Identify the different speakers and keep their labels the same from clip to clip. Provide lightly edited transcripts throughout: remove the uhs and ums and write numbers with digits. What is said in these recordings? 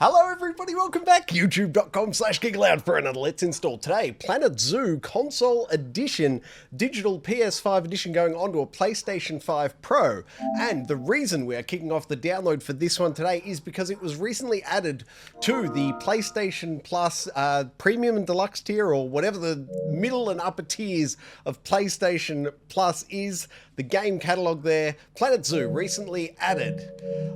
Speaker 1: Hello everybody, welcome back. YouTube.com/Aloud for another Let's Install. Today, Planet Zoo Console Edition, digital PS5 edition going onto a PlayStation 5 Pro. And the reason we are kicking off the download for this one today is because it was recently added to the PlayStation Plus Premium and Deluxe tier, or whatever the middle and upper tiers of PlayStation Plus is. The game catalogue there, Planet Zoo, recently added.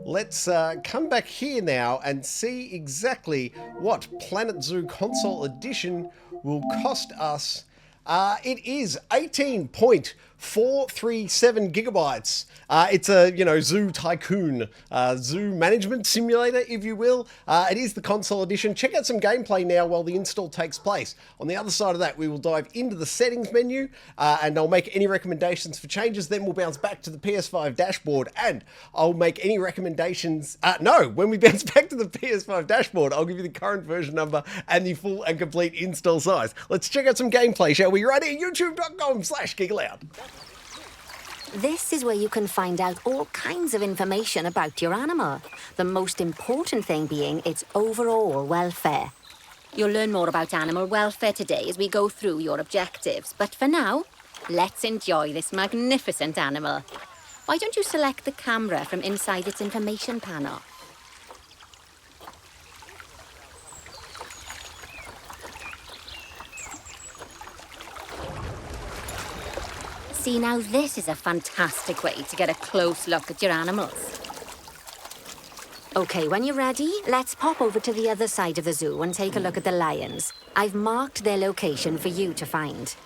Speaker 1: Let's come back here now and see exactly what Planet Zoo Console Edition will cost us. It is 18.437 gigabytes. It's a, Zoo Tycoon, zoo management simulator, if you will. It is the console edition. Check out some gameplay now while the install takes place. On the other side of that, we will dive into the settings menu, and I'll make any recommendations for changes. Then we'll bounce back to the PS5 dashboard, and I'll make any recommendations. When we bounce back to the PS5 dashboard, I'll give you the current version number and the full and complete install size. Let's check out some gameplay, shall we? Right here, youtube.com/Geekaloud.
Speaker 2: This is where you can find out all kinds of information about your animal. The most important thing being its overall welfare. You'll learn more about animal welfare today as we go through your objectives. But for now, let's enjoy this magnificent animal. Why don't you select the camera from inside its information panel? See, now this is a fantastic way to get a close look at your animals. Okay, when you're ready, let's pop over to the other side of the zoo and take a look at the lions. I've marked their location for you to find.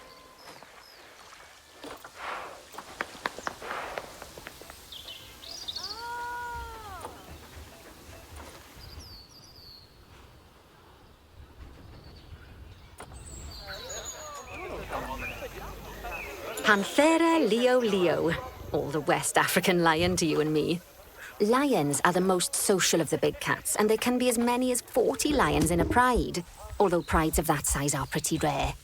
Speaker 2: Panthera leo leo, or the West African lion to you and me. Lions are the most social of the big cats, and there can be as many as 40 lions in a pride, although prides of that size are pretty rare.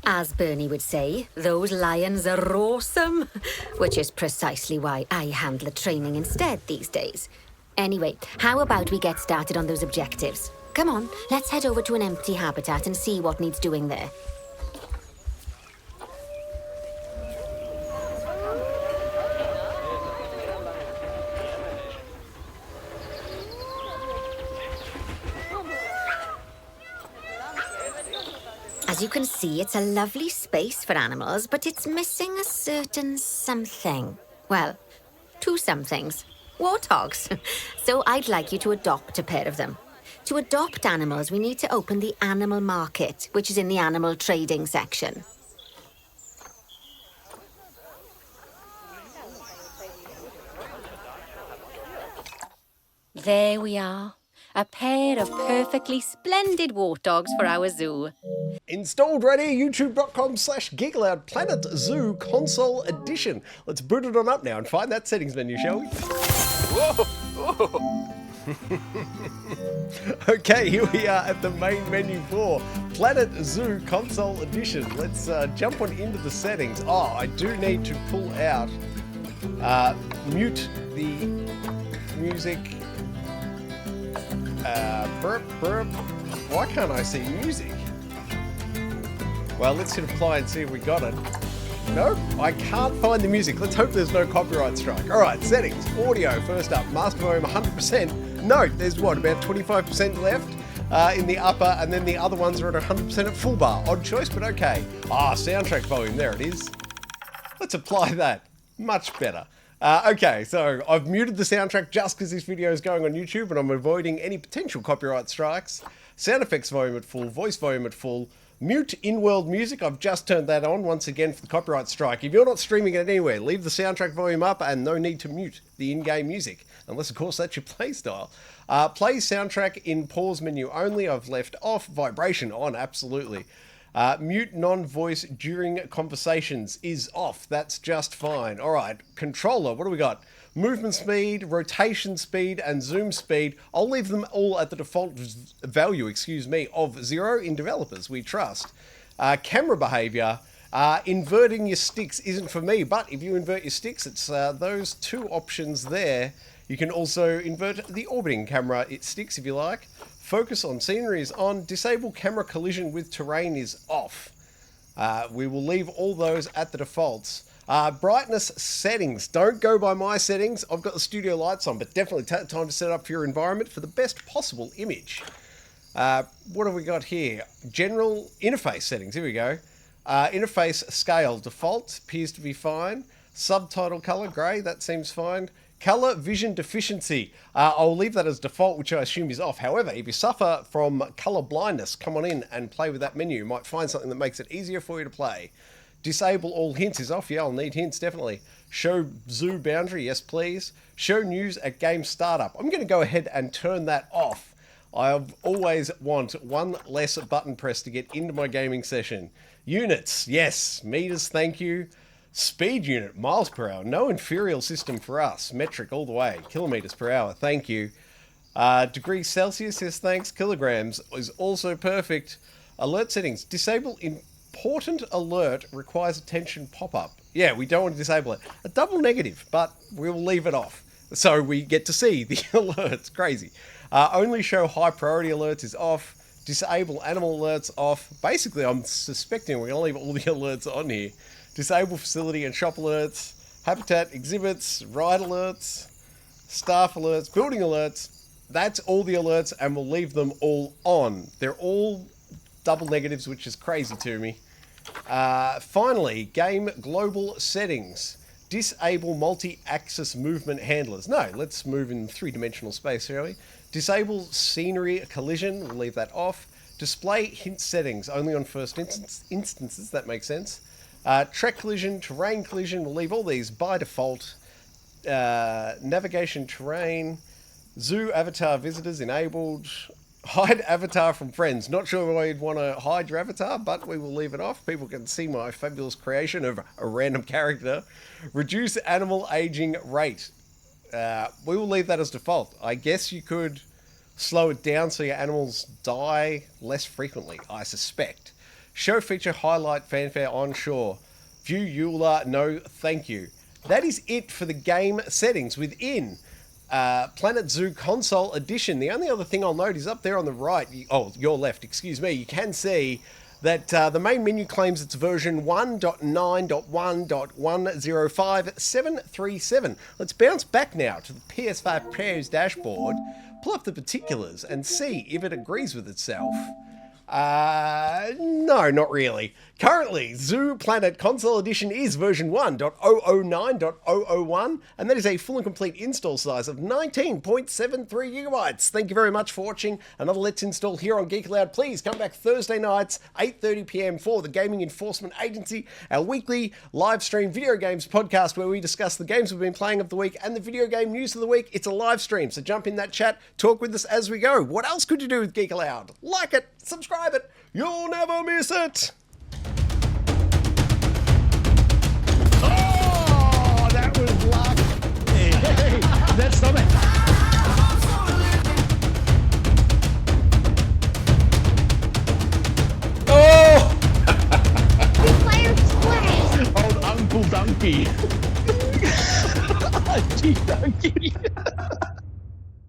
Speaker 2: As Bernie would say, those lions are awesome, which is precisely why I handle training instead these days. Anyway, how about we get started on those objectives? Come on, let's head over to an empty habitat and see what needs doing there. As you can see, it's a lovely space for animals, but it's missing a certain something. Well, two somethings. Warthogs. So I'd like you to adopt a pair of them. To adopt animals, we need to open the animal market, which is in the animal trading section. There we are. A pair of perfectly splendid warthogs for our zoo.
Speaker 1: Installed right here, youtube.com/Geekaloud, Planet Zoo Console Edition. Let's boot it on up now and find that settings menu, shall we? Whoa. Okay, here we are at the main menu for Planet Zoo Console Edition. Let's jump on into the settings. Oh, I do need to pull out, mute the music. Why can't I see music? Well, let's hit apply and see if we got it. Nope, I can't find the music. Let's hope there's no copyright strike. All right, settings, audio, first up, master volume 100%. Note, there's what, about 25% left in the upper, and then the other ones are at 100% at full bar. Odd choice, but okay. Soundtrack volume, there it is. Let's apply that. Much better. Okay, so I've muted the soundtrack just because this video is going on YouTube and I'm avoiding any potential copyright strikes. Sound effects volume at full, voice volume at full. Mute in-world music, I've just turned that on once again for the copyright strike. If you're not streaming it anywhere, leave the soundtrack volume up and no need to mute the in-game music. Unless, of course, that's your play style. Play soundtrack in pause menu only, I've left off. Vibration on, absolutely. Mute non-voice during conversations is off. That's just fine. All right, controller, what do we got? Movement speed, rotation speed, and zoom speed. I'll leave them all at the default value, of 0 in developers, we trust. Camera behavior, inverting your sticks isn't for me, but if you invert your sticks, it's those two options there. You can also invert the orbiting camera. It sticks if you like. Focus on scenery is on. Disable camera collision with terrain is off. We will leave all those at the defaults. Brightness settings. Don't go by my settings. I've got the studio lights on, but definitely take the time to set up your environment for the best possible image. What have we got here? General interface settings. Here we go. Interface scale. Default appears to be fine. Subtitle color, grey. That seems fine. Color vision deficiency. I'll leave that as default, which I assume is off. However, if you suffer from color blindness, come on in and play with that menu. You might find something that makes it easier for you to play. Disable all hints is off. Yeah, I'll need hints, definitely. Show zoo boundary. Yes, please. Show news at game startup. I'm going to go ahead and turn that off. I always want one less button press to get into my gaming session. Units. Yes. Meters, thank you. Speed unit, miles per hour. No inferior system for us. Metric all the way. Kilometers per hour, thank you. Degrees Celsius, yes thanks. Kilograms is also perfect. Alert settings. Disable important alert requires attention pop-up. Yeah, we don't want to disable it. A double negative, but we'll leave it off. So we get to see the alerts. Crazy. Only show high priority alerts is off. Disable animal alerts off. Basically, I'm suspecting we're going to leave all the alerts on here. Disable facility and shop alerts, habitat, exhibits, ride alerts, staff alerts, building alerts. That's all the alerts, and we'll leave them all on. They're all double negatives, which is crazy to me. Finally, game global settings. Disable multi-axis movement handlers. No, let's move in three-dimensional space, shall we? Disable scenery collision. We'll leave that off. Display hint settings only on first instances. That makes sense. Trek collision, terrain collision, we'll leave all these by default. Navigation terrain, zoo avatar visitors enabled. Hide avatar from friends. Not sure why you'd want to hide your avatar, but we will leave it off. People can see my fabulous creation of a random character. Reduce animal aging rate. We will leave that as default. I guess you could slow it down so your animals die less frequently, I suspect. Show feature highlight fanfare onshore. View EULA, no thank you. That is it for the game settings within Planet Zoo Console Edition. The only other thing I'll note is up there on the right, your left, excuse me, you can see that the main menu claims it's version 1.9.1.105.737. Let's bounce back now to the PS5 Pro's dashboard, pull up the particulars and see if it agrees with itself. No, not really. Currently, Zoo Planet Console Edition is version 1.009.001, and that is a full and complete install size of 19.73 gigabytes. Thank you very much for watching another Let's Install here on Geek Aloud. Please come back Thursday nights, 8:30 p.m. for the Gaming Enforcement Agency, our weekly live stream video games podcast where we discuss the games we've been playing of the week and the video game news of the week. It's a live stream, so jump in that chat, talk with us as we go. What else could you do with Geek Aloud? Like it, subscribe it, you'll never miss it.
Speaker 3: Oh, that was luck. Hey, that's something.
Speaker 1: Oh!
Speaker 3: Old Uncle Donkey. Gee, Donkey.